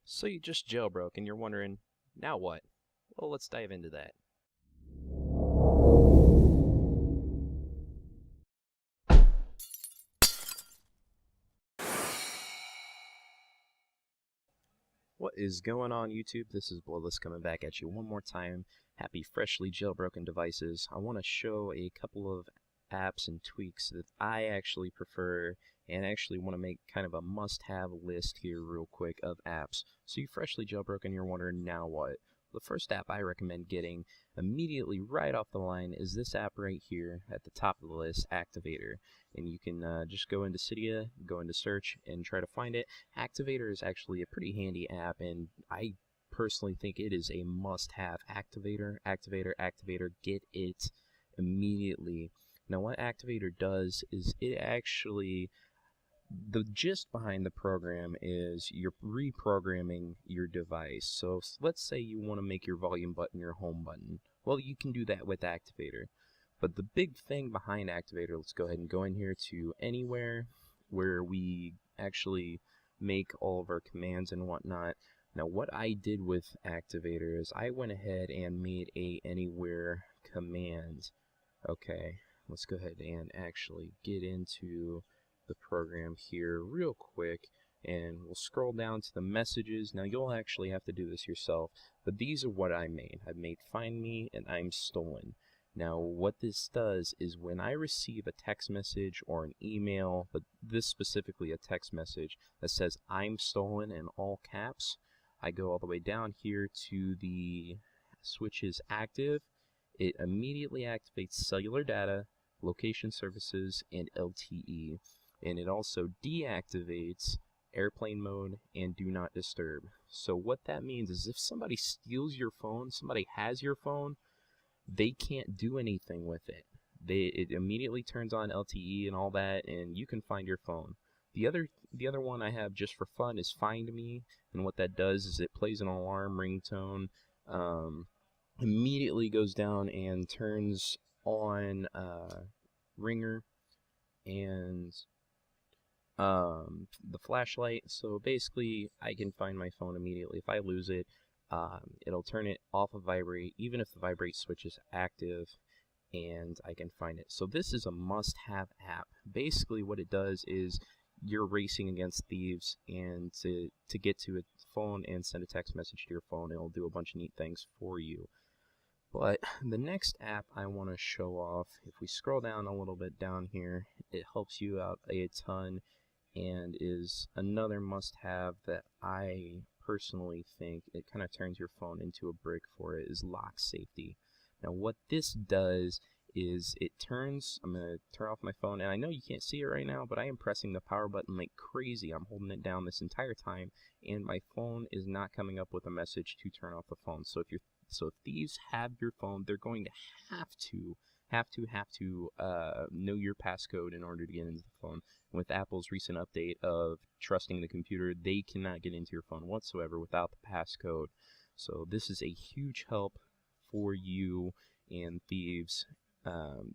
So you just jailbroke and you're wondering, now what? Well, let's dive into that. What is going on, YouTube? This is Bloodless coming back at you one more time. Happy freshly jailbroken devices. I want to show a couple of apps and tweaks that I actually prefer and actually want to make kind of a must-have list here real quick of apps. So you freshly jailbroken, you're wondering, now what? The first app I recommend getting immediately right off the line is this app right here at the top of the list, Activator. And you can just go into Cydia, go into search, and try to find it. Activator is actually a pretty handy app, and I personally think it is a must-have. Activator, get it immediately. Now what Activator does is it actually, the gist behind the program is you're reprogramming your device. So let's say you want to make your volume button your home button. Well, you can do that with Activator. But the big thing behind Activator, let's go ahead and go in here to anywhere where we actually make all of our commands and whatnot. Now what I did with Activator is I went ahead and made a anywhere command. Okay, let's go ahead and actually get into the program here real quick, and we'll scroll down to the messages. Now you'll actually have to do this yourself, but these are what I made. I've made find me and I'm stolen. Now what this does is when I receive a text message or an email, but this specifically a text message that says I'm stolen in all caps, I go all the way down here to the switches active. It immediately activates cellular data, location services, and LTE. And it also deactivates airplane mode and do not disturb. So what that means is if somebody steals your phone, somebody has your phone, they can't do anything with it. It immediately turns on LTE and all that, and you can find your phone. The other one I have just for fun is Find Me, and what that does is it plays an alarm ringtone, immediately goes down and turns on ringer and the flashlight. So basically I can find my phone immediately. If I lose it, it'll turn it off of vibrate even if the vibrate switch is active, and I can find it. So this is a must-have app. Basically what it does is you're racing against thieves, and to get to a phone and send a text message to your phone, it'll do a bunch of neat things for you. But the next app I want to show off, if we scroll down a little bit down here, it helps you out a ton and is another must-have that I personally think it kind of turns your phone into a brick for it, is Lock Safety. Now what this does is it turns, I'm going to turn off my phone, and I know you can't see it right now, but I am pressing the power button like crazy. I'm holding it down this entire time, and my phone is not coming up with a message to turn off the phone. So if thieves have your phone, they're going to have to know your passcode in order to get into the phone. With Apple's recent update of trusting the computer, they cannot get into your phone whatsoever without the passcode. So this is a huge help for you and thieves.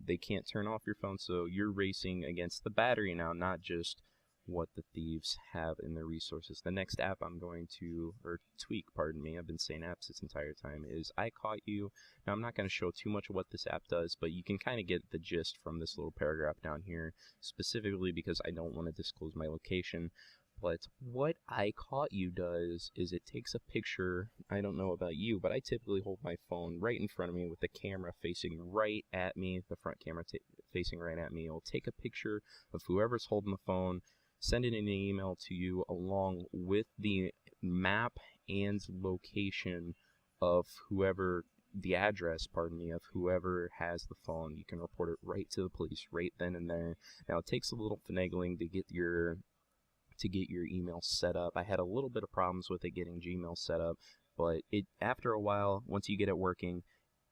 They can't turn off your phone, so you're racing against the battery now, not just what the thieves have in their resources. The next app I'm going to, or tweak, pardon me, I've been saying apps this entire time, is I Caught You. Now I'm not going to show too much of what this app does, but you can kind of get the gist from this little paragraph down here, specifically because I don't want to disclose my location. But what I Caught You does is it takes a picture. I don't know about you, but I typically hold my phone right in front of me with the camera facing right at me, the front camera facing right at me. It'll take a picture of whoever's holding the phone, send it in an email to you along with the map and location of whoever, the address, pardon me, of whoever has the phone. You can report it right to the police right then and there. Now it takes a little finagling to get your email set up. I had a little bit of problems with it getting Gmail set up, but after a while, once you get it working,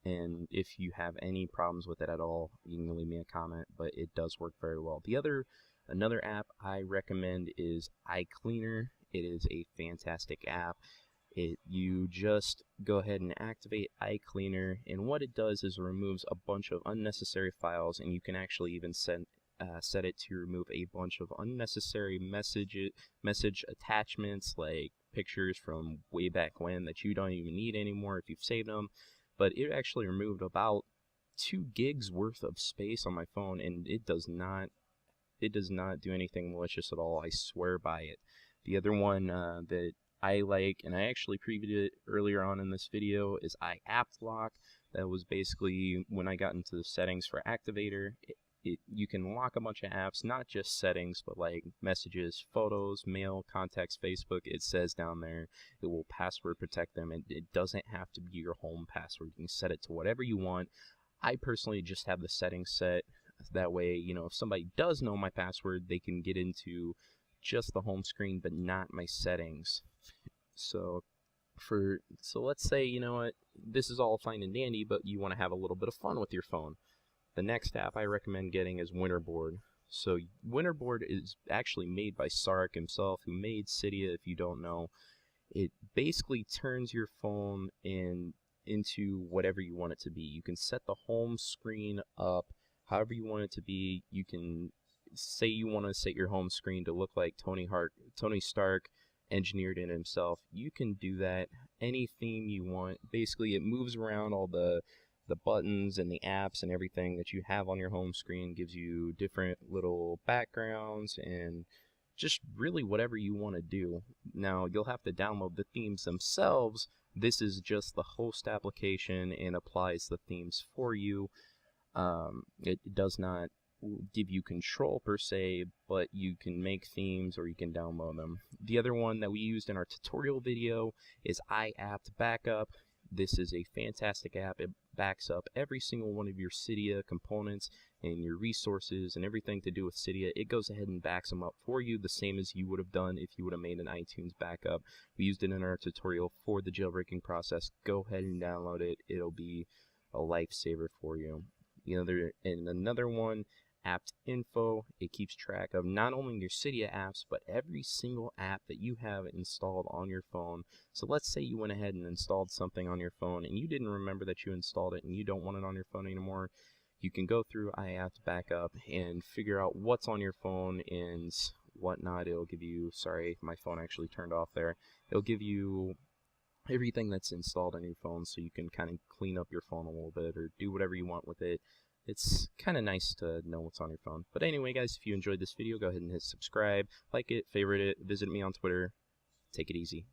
and if you have any problems with it at all, you can leave me a comment, but it does work very well. Another app I recommend is iCleaner. It is a fantastic app. You just go ahead and activate iCleaner, and what it does is it removes a bunch of unnecessary files, and you can actually even set it to remove a bunch of unnecessary message attachments, like pictures from way back when that you don't even need anymore if you've saved them. But it actually removed about 2 gigs worth of space on my phone, and it does not do anything malicious at all. I swear by it. The other one that I like, and I actually previewed it earlier on in this video, is iAppLock. That was basically when I got into the settings for Activator. You can lock a bunch of apps, not just settings, but like messages, photos, mail, contacts, Facebook. It says down there it will password protect them, and it doesn't have to be your home password. You can set it to whatever you want. I personally just have the settings set. That way, you know, if somebody does know my password, they can get into just the home screen, but not my settings. So let's say, you know what, this is all fine and dandy, but you want to have a little bit of fun with your phone. The next app I recommend getting is Winterboard. So Winterboard is actually made by Sark himself, who made Cydia, if you don't know. It basically turns your phone into whatever you want it to be. You can set the home screen up however you want it to be. You can say you want to set your home screen to look like Tony Stark engineered it himself. You can do that. Any theme you want. Basically, it moves around all the buttons and the apps and everything that you have on your home screen, gives you different little backgrounds and just really whatever you want to do. Now, you'll have to download the themes themselves. This is just the host application and applies the themes for you. It does not give you control per se, but you can make themes or you can download them. The other one that we used in our tutorial video is iAppBackup. This is a fantastic app. It backs up every single one of your Cydia components and your resources and everything to do with Cydia. It goes ahead and backs them up for you, the same as you would have done if you would have made an iTunes backup. We used it in our tutorial for the jailbreaking process. Go ahead and download it. It'll be a lifesaver for you. Another one, Apt Info. It keeps track of not only your Cydia apps, but every single app that you have installed on your phone. So let's say you went ahead and installed something on your phone and you didn't remember that you installed it and you don't want it on your phone anymore. You can go through iAppBackup and figure out what's on your phone and whatnot. It'll give you, sorry, my phone actually turned off there. It'll give you everything that's installed on your phone, so you can kind of clean up your phone a little bit or do whatever you want with it. It's kind of nice to know what's on your phone. But anyway, guys, if you enjoyed this video, go ahead and hit subscribe, like it, favorite it, visit me on Twitter. Take it easy.